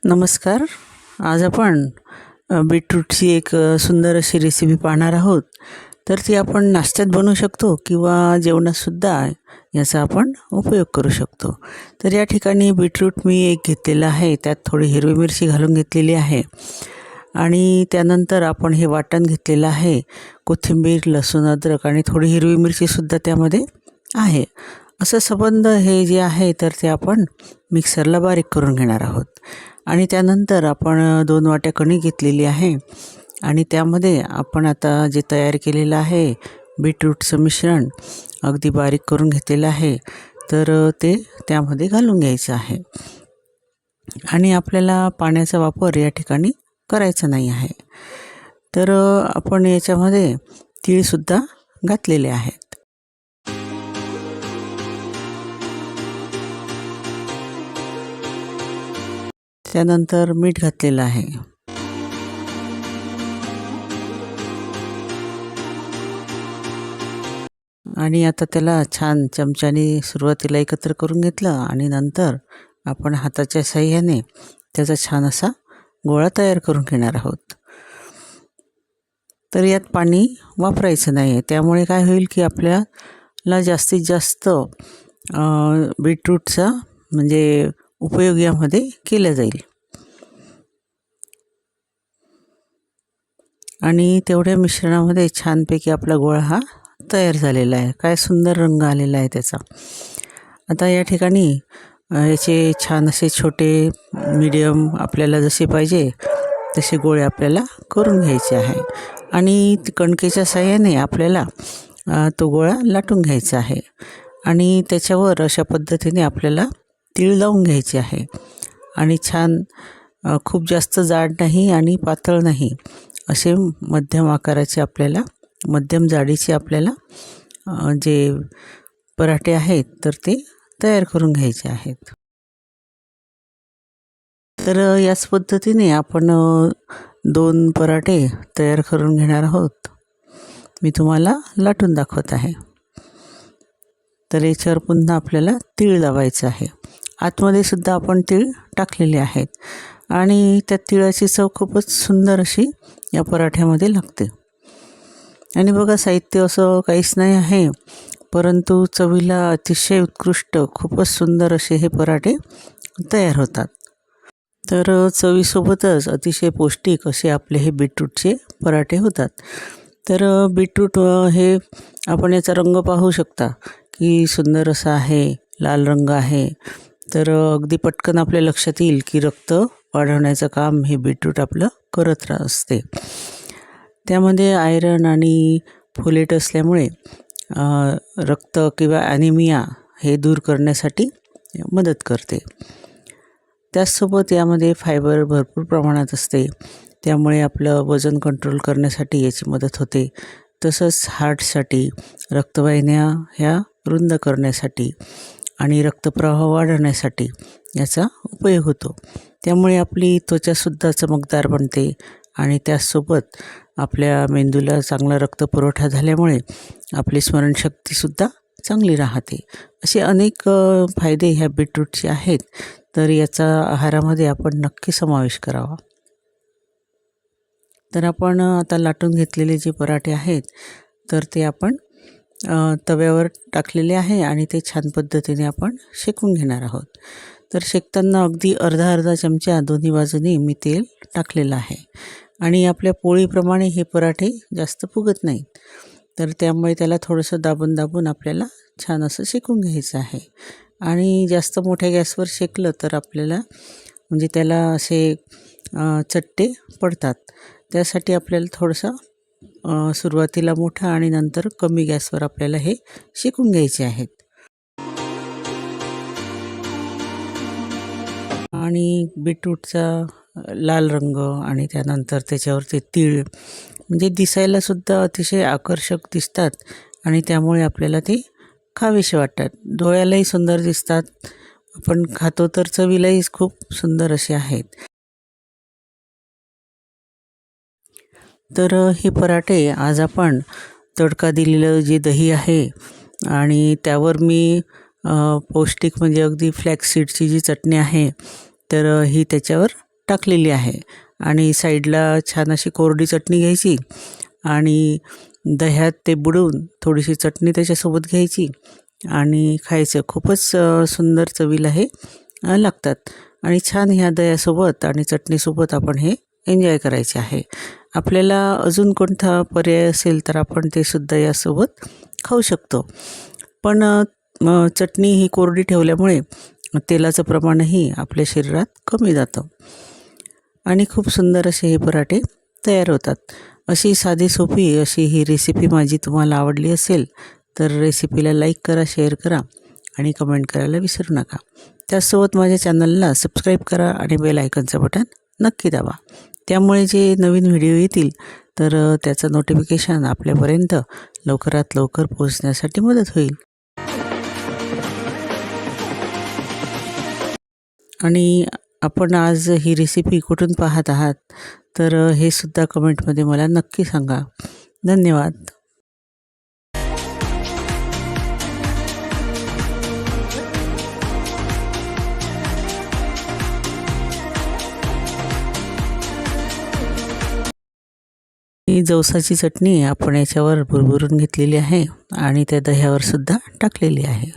नमस्कार. आज आपण बीटरूटची एक सुंदर अशी रेसिपी पाहणार आहोत. तर ती आपण नाश्त्यात बनवू शकतो किंवा जेवणातसुद्धा याचा आपण उपयोग करू शकतो. तर या ठिकाणी बीटरूट मी एक घेतलेला आहे. त्यात थोडी हिरवी मिरची घालून घेतलेली आहे आणि त्यानंतर आपण हे वाटण घेतलेलं आहे. कोथिंबीर, लसूण, अद्रक आणि थोडी हिरवी मिरचीसुद्धा त्यामध्ये आहे. असं सबंध हे जे आहे तर ते आपण मिक्सरला बारीक करून घेणार आहोत. आणि त्यानंतर आपण 2 वाट्या कणिक घेतलेली आहे आणि त्यामध्ये आपण आता जे तयार केलेलं आहे बीटरूटचं मिश्रण अगदी बारीक करून घेतलेलं आहे. तर ते त्यामध्ये घालून घ्यायचं आहे आणि आपल्याला पाण्याचा वापर या ठिकाणी करायचा नाही आहे. तर आपण याच्यामध्ये तीळसुद्धा घातलेले आहेत. त्यानंतर मीठ घातलेलं आहे. आणि आता त्याला छान चमच्याने सुरुवातीला एकत्र करून घेतलं आणि नंतर आपण हाताच्या साहाय्याने त्याचा छान असा गोळा तयार करून घेणार आहोत. तर यात पाणी वापरायचं नाही आहे. त्यामुळे काय होईल की आपल्याला जास्तीत जास्त बीटरूटचा म्हणजे उपयोग यामध्ये केला जाईल. आणि तेवढ्या मिश्रणामध्ये छानपैकी आपला गोळा हा तयार झालेला आहे. काय सुंदर रंग आलेला आहे त्याचा. आता या ठिकाणी याचे छान असे छोटे मीडियम आपल्याला जसे पाहिजे तसे गोळे आपल्याला करून घ्यायचे आहे आणि कणकेच्या साहाय्याने आपल्याला तो गोळा लाटून घ्यायचा आहे आणि त्याच्यावर अशा पद्धतीने आपल्याला तीळ लावून घ्यायचे आहे. आणि छान खूप जास्त जाड नाही आणि पातळ नाही असे मध्यम आकाराचे आपल्याला मध्यम जाडीचे आपल्याला जे पराठे आहेत तर ते तयार करून घ्यायचे आहेत. तर याच पद्धतीने आपण 2 पराठे तयार करून घेणार आहोत. मी तुम्हाला लाटून दाखवत आहे. तर याच्यावर पुन्हा आपल्याला तीळ लावायचं आहे. आतमध्ये सुद्धा आपण तीळ टाकलेले आहेत आणि त्या तिळाची चव खूपच सुंदर अशी या पराठ्यामध्ये लागते. आणि बघा, साहित्य असं काहीच नाही आहे, परंतु चवीला अतिशय उत्कृष्ट खूपच सुंदर असे हे पराठे तयार होतात. तर चवीसोबतच अतिशय पौष्टिक असे आपले हे बीटरूटचे पराठे होतात. तर बीटरूट हे आपण याचा रंग पाहू शकता की सुंदर असा आहे, लाल रंग आहे. तर अगदी पटकन आपल्या लक्षात येईल की रक्त वाढवण्याचं काम हे बीटरूट आपलं करत असते. त्यामध्ये आयरन आणि फोलेट असल्यामुळे रक्त किंवा ॲनिमिया हे दूर करण्यासाठी मदत करते. त्याचसोबत यामध्ये फायबर भरपूर प्रमाणात असते, त्यामुळे आपलं वजन कंट्रोल करण्यासाठी याची मदत होते. तसंच हार्टसाठी, रक्तवाहिन्या ह्या रुंद करण्यासाठी आणि रक्तप्रवाह वाढवण्यासाठी याचा उपयोग होतो. त्यामुळे आपली त्वचासुद्धा चमकदार बनते आणि त्याचसोबत आपल्या मेंदूला चांगला रक्तपुरवठा झाल्यामुळे आपली स्मरणशक्तीसुद्धा चांगली राहते. असे अनेक फायदे ह्या बीटरूटचे आहेत. तर याचा आहारामध्ये आपण नक्की समावेश करावा. तर आपण आता लाटून घेतलेले जे पराठे आहेत तर ते आपण तव्यावर टाकलेले आहे आणि ते छान पद्धतीने आपण शेकून घेणार आहोत. तर शेकताना अगदी अर्धा चमचा दोन्ही बाजूनी मी तेल टाकलेलं आहे आणि आपल्या पोळीप्रमाणे हे पराठे जास्त फुगत नाहीत. तर त्यामुळे त्याला थोडंसं दाबून आपल्याला छान असं शेकून घ्यायचं आहे. आणि जास्त मोठ्या गॅसवर शेकलं तर आपल्याला म्हणजे त्याला असे चट्टे पडतात. त्यासाठी आपल्याला थोडंसं सुरुवातीला मोठा आणि नंतर कमी गॅसवर आपल्याला हे शेकून घ्यायचे आहेत. आणि बीटरूटचा लाल रंग आणि त्यानंतर त्याच्यावरचे तीळ म्हणजे दिसायलासुद्धा अतिशय आकर्षक दिसतात आणि त्यामुळे आपल्याला ते खावेसे वाटतात. डोळ्यालाही सुंदर दिसतात. आपण खातो तर चवीलाही खूप सुंदर असे आहेत. तर हे पराठे आज आपण तडका दिलेलं जे दही आहे आणि त्यावर मी पौष्टिक म्हणजे अगदी फ्लॅक्स सीडची जी चटणी आहे तर ही त्याच्यावर टाकलेली आहे. आणि साईडला छान अशी कोरडी चटणी घ्यायची आणि दह्यात ते बुडवून थोडीशी चटणी त्याच्यासोबत घ्यायची आणि खायचं. खूपच सुंदर चवीला हे लागतात आणि छान ह्या दह्यासोबत आणि चटणीसोबत आपण हे एन्जॉय करायचे आहे. आपल्याला अजून कोणता पर्याय असेल तर आपण ते सुद्धा यासोबत खाऊ शकतो. पण चटणी ही कोरडी ठेवल्यामुळे तेलाचं प्रमाणही आपल्या शरीरात कमी जातं आणि खूप सुंदर असे हे पराठे तयार होतात. अशी साधी सोपी अशी ही रेसिपी माझी तुम्हाला आवडली असेल तर रेसिपीला लाईक करा, शेअर करा आणि कमेंट करायला विसरू नका. त्याचसोबत माझ्या चॅनलला सबस्क्राईब करा आणि बेल आयकॉनचं बटन नक्की दाबा. त्यामुळे जे नवीन व्हिडिओ येतील तर त्याचं नोटिफिकेशन आपल्यापर्यंत लवकरात लवकर पोहोचण्यासाठी मदत होईल. आणि आपण आज ही रेसिपी कुठून पाहत आहात तर हे सुद्धा कमेंटमध्ये मला नक्की सांगा. धन्यवाद. ही जवसाची चटणी आपण याच्यावर भुरभुरून घेतलेली आहे आणि त्या दह्यावर सुद्धा टाकलेली आहे.